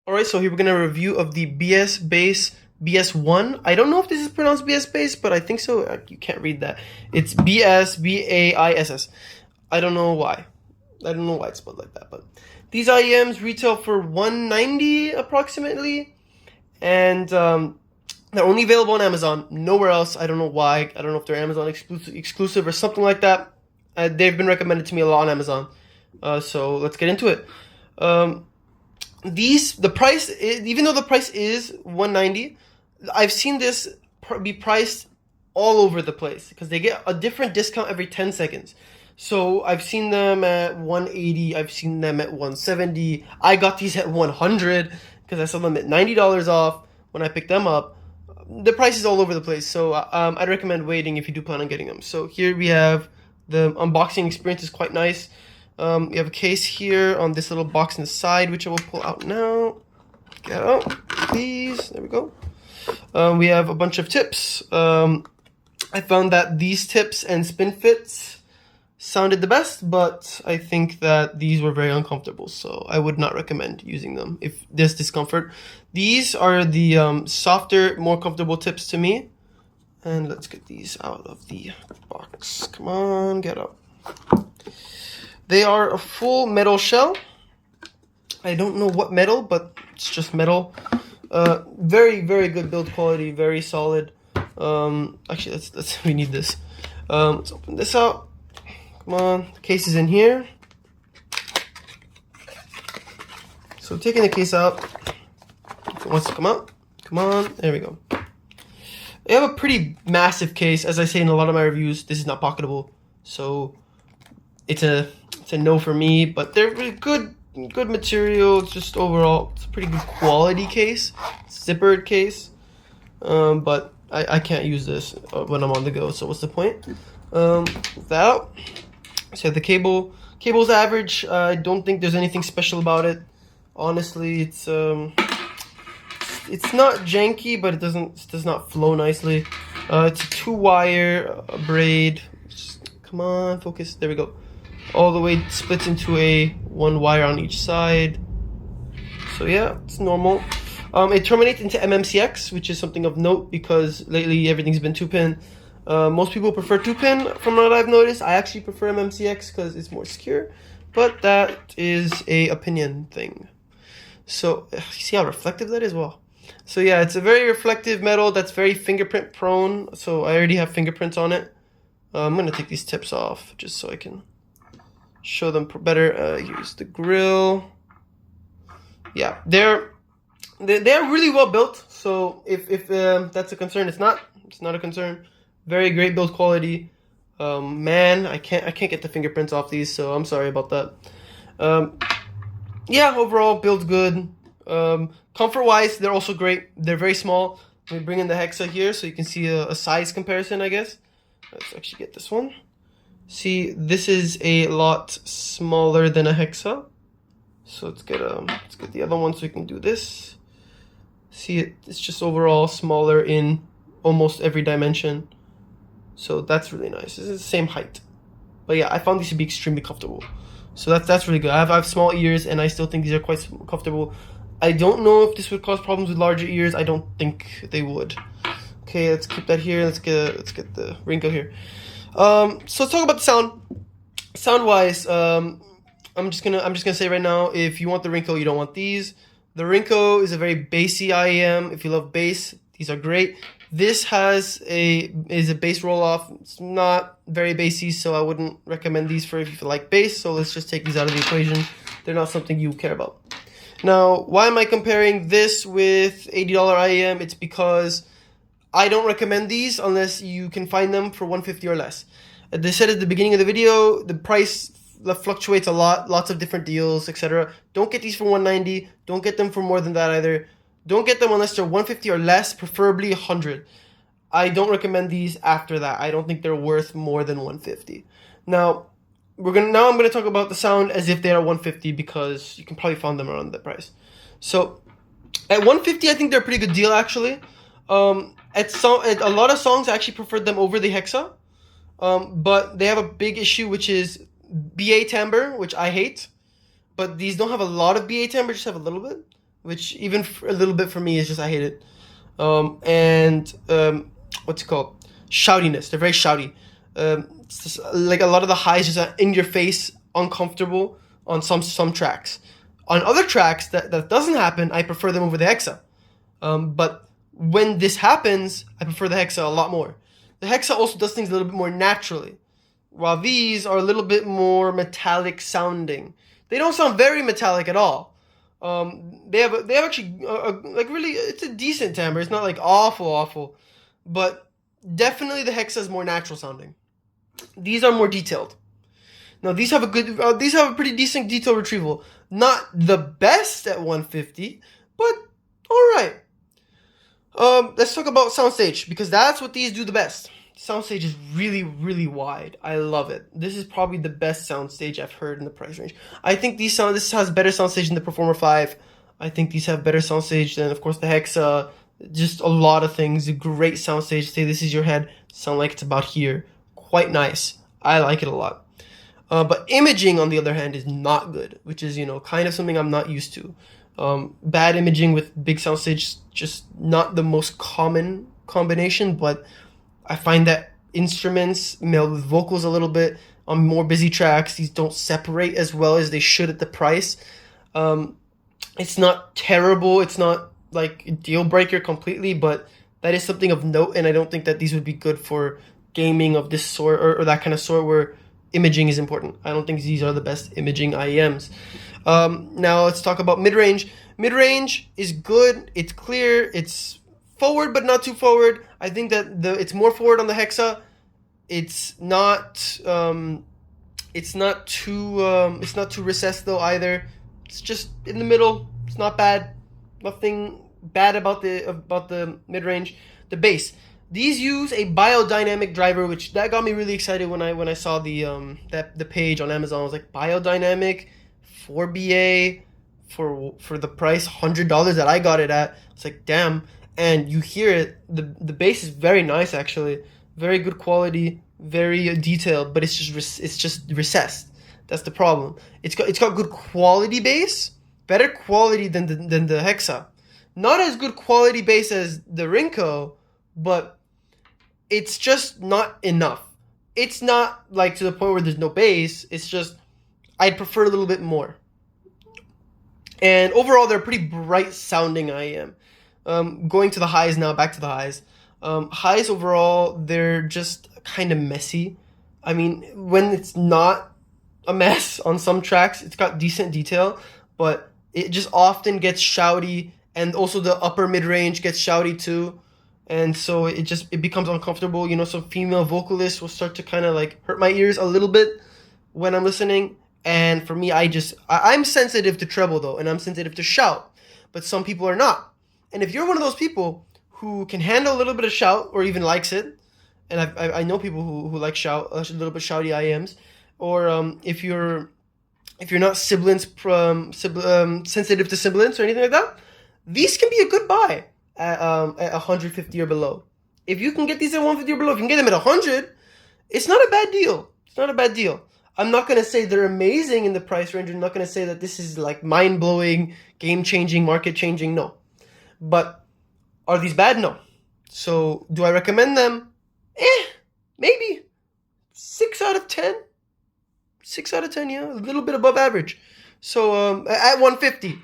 Alright, so here we're gonna review of the BsBaiss BS1. I don't know if this is pronounced BsBaiss, but I think so. You can't read that. It's BsBaiss. I don't know why. I don't know why it's spelled like that, but these IEMs retail for $190 approximately, and they're only available on Amazon, nowhere else. I don't know why. I don't know if they're Amazon exclusive or something like that. They've been recommended to me a lot on Amazon, so let's get into it. The price, even though the price is $190, I've seen this be priced all over the place because they get a different discount every 10 seconds. So I've seen them at $180, I've seen them at $170. I got these at $100 because I saw them at $90 off when I picked them up. The price is all over the place, so I'd recommend waiting if you do plan on getting them. So here we have the unboxing experience is quite nice. You have a case here on this little box on the side, which I will pull out now. Get out, please. There we go. We have a bunch of tips. I found that these tips and spin fits sounded the best, but I think that these were very uncomfortable, so I would not recommend using them if there's discomfort. These are the softer, more comfortable tips to me. And let's get these out of the box. Come on, get out. They are a full metal shell. I don't know what metal, but it's just metal. Very, very good build quality, very solid. Actually, we need this. Let's open this out. Come on, the case is in here. So taking the case out, if it wants to come out, come on, there we go. They have a pretty massive case. As I say in a lot of my reviews, this is not pocketable, so it's a no for me. But they're really good material. Just overall, it's a pretty good quality case, zippered case. But I can't use this when I'm on the go. So what's the point? With that out. So the cable's average. I don't think there's anything special about it. Honestly, it's not janky, but it does not flow nicely. It's a 2-wire braid. Come on, focus. There we go. All the way splits into a 1 wire on each side. So yeah, it's normal. It terminates into MMCX, which is something of note because lately everything's been 2-pin. Most people prefer 2-pin from what I've noticed. I actually prefer MMCX because it's more secure, but that is a opinion thing. So you see how reflective that is? Well, so yeah, it's a very reflective metal that's very fingerprint prone. So I already have fingerprints on it. I'm gonna take these tips off just so I can show them better. Here's the grill. Yeah, they're really well built. So if that's a concern, it's not a concern. Very great build quality. Man, I can't get the fingerprints off these, so I'm sorry about that. Yeah, overall build's good. Comfort wise, they're also great. They're very small. Let me bring in the Hexa here so you can see a size comparison, I guess. Let's actually get this one. See, this is a lot smaller than a Hexa. So let's get the other one so we can do this. See, it's just overall smaller in almost every dimension. So that's really nice. This is the same height. But yeah, I found these to be extremely comfortable. So that's really good. I have small ears and I still think these are quite comfortable. I don't know if this would cause problems with larger ears. I don't think they would. Okay, let's keep that here. Let's get the Rinko here. So let's talk about the sound. Sound wise, I'm just gonna say right now, if you want the Rinko, you don't want these. The Rinko is a very bassy IEM. If you love bass, these are great. This is a bass roll off. It's not very bassy, so I wouldn't recommend these for if you like bass. So let's just take these out of the equation. They're not something you care about. Now, why am I comparing this with $80 IEM? It's because I don't recommend these unless you can find them for $150 or less. As I said at the beginning of the video, the price fluctuates a lot, lots of different deals, etc. Don't get these for $190. Don't get them for more than that either. Don't get them unless they're $150 or less, preferably $100. I don't recommend these after that. I don't think they're worth more than $150. Now, I'm gonna talk about the sound as if they are $150 because you can probably find them around that price. So at $150, I think they're a pretty good deal actually. At a lot of songs, I actually preferred them over the Hexa. But they have a big issue, which is BA timbre, which I hate. But these don't have a lot of BA timbre, just have a little bit. which even a little bit for me is just I hate it. What's it called? Shoutiness. They're very shouty. It's just, like a lot of the highs just are in your face, uncomfortable on some tracks. On other tracks that doesn't happen, I prefer them over the Hexa. But when this happens, I prefer the Hexa a lot more. The Hexa also does things a little bit more naturally, while these are a little bit more metallic sounding. They don't sound very metallic at all. They have actually like really, it's a decent timbre. It's not like awful, but definitely the Hexa is more natural sounding. These are more detailed. Now these have a pretty decent detail retrieval. Not the best at 150, but all right. Let's talk about soundstage, because that's what these do the best. Soundstage is really, really wide. I love it. This is probably the best soundstage I've heard in the price range. I think this has better soundstage than the Performer 5. I think these have better soundstage than, of course, the Hexa. Just a lot of things. A great soundstage. Say this is your head. Sound like it's about here. Quite nice. I like it a lot. But imaging, on the other hand, is not good, which is, kind of something I'm not used to. Bad imaging with big soundstage, just not the most common combination, but I find that instruments meld with vocals a little bit on more busy tracks. These don't separate as well as they should at the price. It's not terrible. It's not like a deal breaker completely, but that is something of note, and I don't think that these would be good for gaming of this sort or that kind of sort where imaging is important. I don't think these are the best imaging IEMs. Now let's talk about mid-range. Mid-range is good. It's clear. It's forward, but not too forward. I think that it's more forward on the Hexa. It's not too recessed though either. It's just in the middle. It's not bad. Nothing bad about the mid-range. The bass. These use a biodynamic driver, which that got me really excited when I saw the page on Amazon. I was like, biodynamic 4BA for the price $100 that I got it at. It's like, damn. And you hear it. The bass is very nice, actually. Very good quality, very detailed, but it's just recessed. That's the problem. It's got good quality bass, better quality than the Hexa. Not as good quality bass as the Rinko, but it's just not enough. It's not like to the point where there's no bass. It's just I'd prefer a little bit more. And overall, they're pretty bright sounding IEM. Going to the highs now, back to the highs. Highs overall, they're just kind of messy. I mean, when it's not a mess on some tracks, it's got decent detail, but it just often gets shouty, and also the upper mid-range gets shouty too. And so it becomes uncomfortable. Some female vocalists will start to kind of like hurt my ears a little bit when I'm listening. And for me, I'm sensitive to treble though, and I'm sensitive to shout, but some people are not. And if you're one of those people who can handle a little bit of shout or even likes it, and I know people who like shout, a little bit shouty IEMs, or if you're not sensitive to sibilants or anything like that, these can be a good buy at 150 or below. If you can get these at 150 or below, if you can get them at 100, it's not a bad deal. It's not a bad deal. I'm not going to say they're amazing in the price range. I'm not going to say that this is like mind-blowing, game-changing, market-changing. No. But are these bad? No. So do I recommend them? Maybe. 6 out of 10. 6 out of 10, yeah. A little bit above average. So at 150.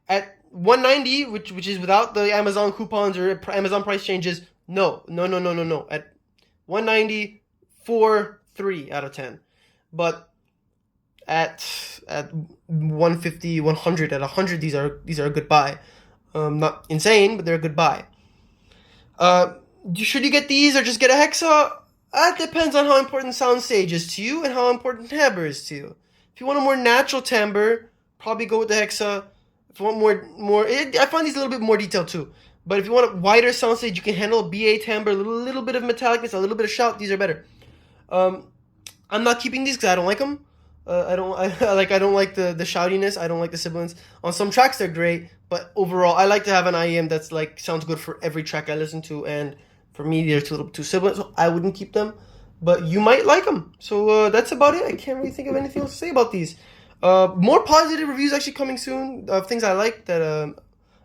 At 190, which is without the Amazon coupons or Amazon price changes, no. At 190, 3 out of 10. But at 150, 100, at 100, these are a good buy. Not insane, but they're a good buy. Should you get these or just get a Hexa? That depends on how important soundstage is to you and how important timbre is to you. If you want a more natural timbre, probably go with the Hexa. If you want more, I find these a little bit more detailed too. But if you want a wider soundstage, you can handle a BA timbre, a little bit of metallicness, a little bit of shout. These are better. I'm not keeping these because I don't like them. I don't like the shoutiness. I don't like the sibilants. On some tracks they're great, but overall I like to have an IEM that's like sounds good for every track I listen to. And for me, they're too sibilant, so I wouldn't keep them. But you might like them. So that's about it. I can't really think of anything else to say about these. More positive reviews actually coming soon of things I like that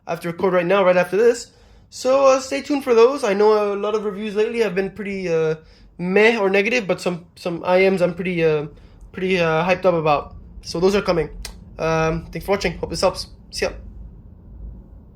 I have to record right now, right after this. So stay tuned for those. I know a lot of reviews lately have been pretty meh or negative, but some IMs I'm pretty hyped up about. So those are coming. Thanks for watching. Hope this helps. See ya.